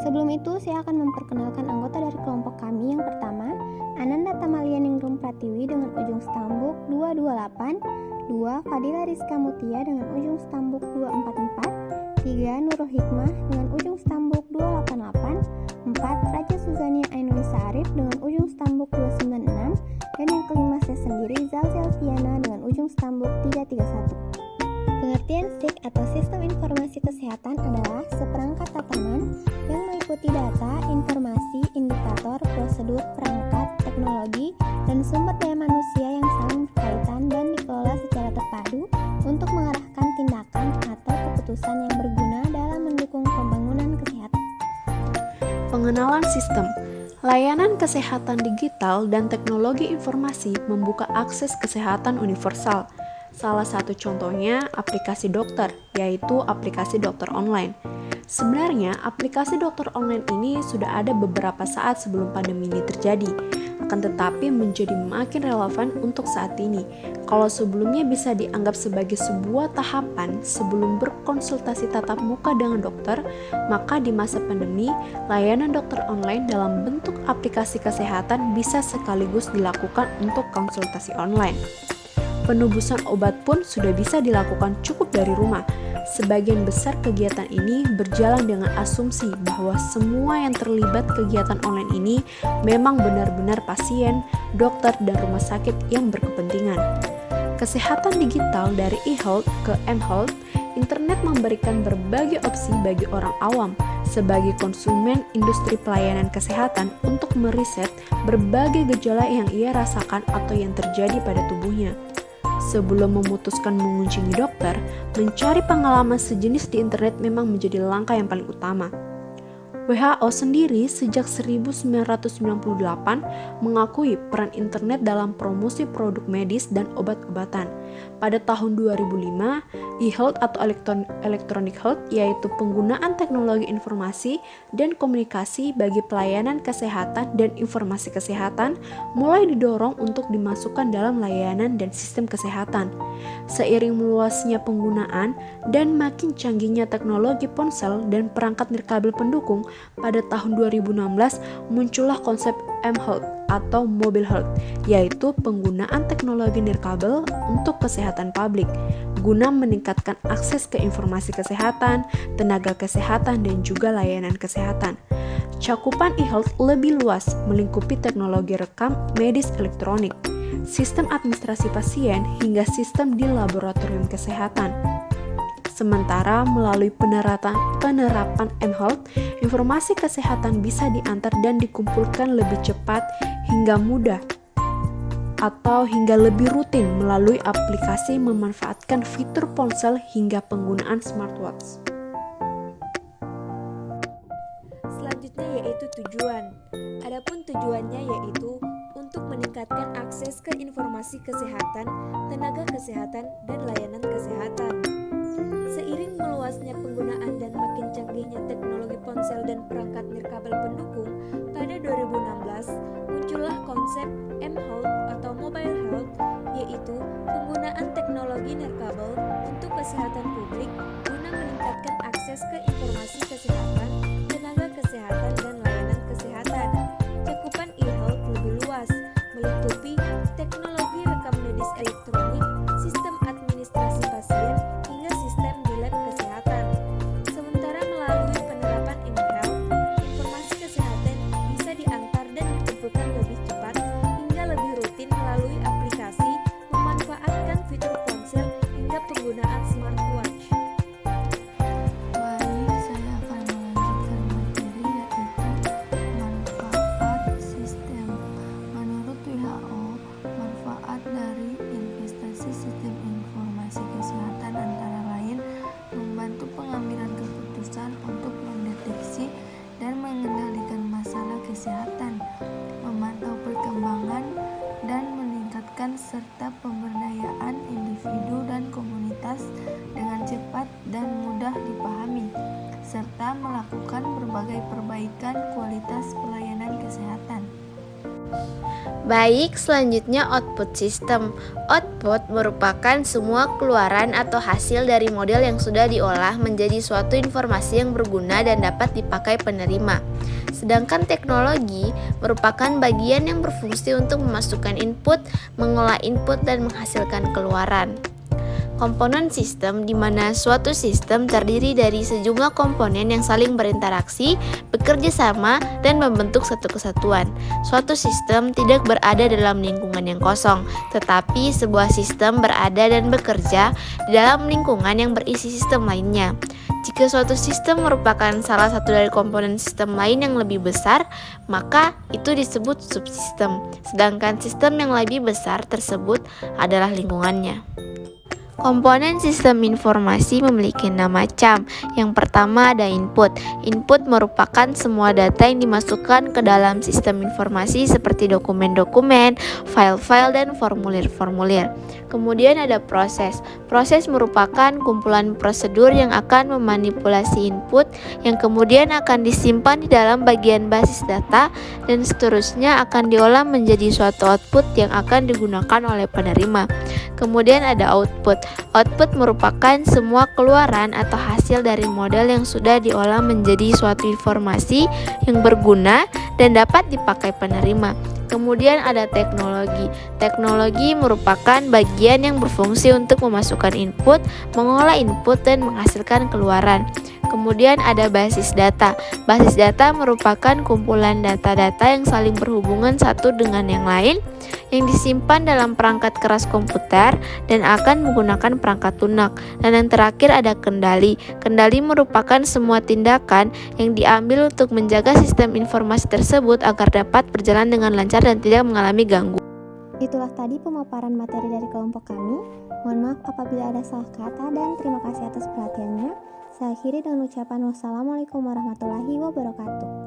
Sebelum itu, saya akan memperkenalkan anggota dari kelompok kami. Yang pertama, Ananda Tamalianingrum Pratiwi dengan ujung stambuk 228, 2. Fadila Rizka Mutia dengan ujung stambuk 244, 3. Nurul Hikmah dengan ujung stambuk 288, 4. Raja Suzania Ainulisa Arif dengan ujung stambuk 296, dan yang kelima saya sendiri, Zalzel Fiana dengan ujung stambuk 331. Pengertian SIK atau Sistem Informasi Kesehatan adalah seperangkat tatanan yang meliputi data, informasi, indikator, prosedur, perangkat, teknologi, dan sumber daya manusia yang saling berkaitan dan dikelola secara terpadu untuk mengarahkan tindakan atau keputusan yang berguna dalam mendukung pembangunan kesehatan. Pengenalan sistem. Layanan kesehatan digital dan teknologi informasi membuka akses kesehatan universal. Salah satu contohnya aplikasi dokter, yaitu aplikasi dokter online. Sebenarnya, aplikasi dokter online ini sudah ada beberapa saat sebelum pandemi ini terjadi, akan tetapi menjadi makin relevan untuk saat ini. Kalau sebelumnya bisa dianggap sebagai sebuah tahapan sebelum berkonsultasi tatap muka dengan dokter, maka di masa pandemi, layanan dokter online dalam bentuk aplikasi kesehatan bisa sekaligus dilakukan untuk konsultasi online. Penebusan obat pun sudah bisa dilakukan cukup dari rumah. Sebagian besar kegiatan ini berjalan dengan asumsi bahwa semua yang terlibat kegiatan online ini memang benar-benar pasien, dokter, dan rumah sakit yang berkepentingan. Kesehatan digital dari e-health ke m-health, internet memberikan berbagai opsi bagi orang awam sebagai konsumen industri pelayanan kesehatan untuk meriset berbagai gejala yang ia rasakan atau yang terjadi pada tubuhnya. Sebelum memutuskan mengunjungi dokter, mencari pengalaman sejenis di internet memang menjadi langkah yang paling utama. WHO sendiri sejak 1998 mengakui peran internet dalam promosi produk medis dan obat-obatan. Pada tahun 2005, e-health atau electronic health yaitu penggunaan teknologi informasi dan komunikasi bagi pelayanan kesehatan dan informasi kesehatan mulai didorong untuk dimasukkan dalam layanan dan sistem kesehatan. Seiring meluasnya penggunaan dan makin canggihnya teknologi ponsel dan perangkat nirkabel pendukung, pada tahun 2016 muncullah konsep m-health atau mobile health, yaitu penggunaan teknologi nirkabel untuk kesehatan publik, guna meningkatkan akses ke informasi kesehatan, tenaga kesehatan, dan juga layanan kesehatan. Cakupan e-health lebih luas, melingkupi teknologi rekam medis elektronik, sistem administrasi pasien, hingga sistem di laboratorium kesehatan. Sementara melalui penerapan m-health, informasi kesehatan bisa diantar dan dikumpulkan lebih cepat hingga mudah atau hingga lebih rutin melalui aplikasi memanfaatkan fitur ponsel hingga penggunaan smartwatch. Selanjutnya yaitu tujuan. Adapun tujuannya yaitu untuk meningkatkan akses ke informasi kesehatan, tenaga kesehatan, dan layanan kesehatan. Seiring meluasnya penggunaan dan makin canggihnya teknologi ponsel dan perangkat nirkabel pendukung, pada 2016 muncullah konsep m-health atau mobile health, yaitu penggunaan teknologi nirkabel untuk kesehatan publik guna meningkatkan akses ke informasi kesehatan, tenaga kesehatan, dan layanan kesehatan. Cakupan e-health lebih luas, meliputi teknologi rekam medis elektronik, sistem administrasi pasien, hingga sistem di lab kesehatan. Sementara melalui penerapan m-health, informasi kesehatan bisa diantar dan dikumpulkan lebih cepat hingga lebih rutin melalui aplikasi, memanfaatkan fitur ponsel, hingga penggunaan smartwatch. Baik, saya akan melanjutkan materi yaitu manfaat sistem. Menurut WHO, manfaat dari investasi sistem informasi kesehatan antara lain membantu pengambilan keputusan untuk mendeteksi dan mengendalikan masalah kesehatan, memantau perkembangan, dan meningkatkan serta pemberdayaan individu dan komunitas dengan cepat dan mudah dipahami, serta melakukan berbagai perbaikan kualitas pelayanan kesehatan. Baik, selanjutnya output system. Output merupakan semua keluaran atau hasil dari model yang sudah diolah menjadi suatu informasi yang berguna dan dapat dipakai penerima. Sedangkan teknologi merupakan bagian yang berfungsi untuk memasukkan input, mengolah input, dan menghasilkan keluaran. Komponen sistem di mana suatu sistem terdiri dari sejumlah komponen yang saling berinteraksi, bekerja sama, dan membentuk satu kesatuan. Suatu sistem tidak berada dalam lingkungan yang kosong, tetapi sebuah sistem berada dan bekerja di dalam lingkungan yang berisi sistem lainnya. Jika suatu sistem merupakan salah satu dari komponen sistem lain yang lebih besar, maka itu disebut subsistem. Sedangkan sistem yang lebih besar tersebut adalah lingkungannya. Komponen sistem informasi memiliki 6 macam. Yang pertama ada input. Input merupakan semua data yang dimasukkan ke dalam sistem informasi seperti dokumen-dokumen, file-file, dan formulir-formulir. Kemudian ada proses. Proses merupakan kumpulan prosedur yang akan memanipulasi input yang kemudian akan disimpan di dalam bagian basis data dan seterusnya akan diolah menjadi suatu output yang akan digunakan oleh penerima. Kemudian ada output. Output merupakan semua keluaran atau hasil dari model yang sudah diolah menjadi suatu informasi yang berguna dan dapat dipakai penerima. Kemudian ada teknologi. Teknologi merupakan bagian yang berfungsi untuk memasukkan input, mengolah input, dan menghasilkan keluaran. Kemudian ada basis data. Basis data merupakan kumpulan data-data yang saling berhubungan satu dengan yang lain yang disimpan dalam perangkat keras komputer dan akan menggunakan perangkat lunak. Dan yang terakhir ada kendali. Kendali merupakan semua tindakan yang diambil untuk menjaga sistem informasi tersebut agar dapat berjalan dengan lancar dan tidak mengalami gangguan. Itulah tadi pemaparan materi dari kelompok kami. Mohon maaf apabila ada salah kata dan terima kasih atas perhatiannya. Saya akhiri dengan ucapan wassalamualaikum warahmatullahi wabarakatuh.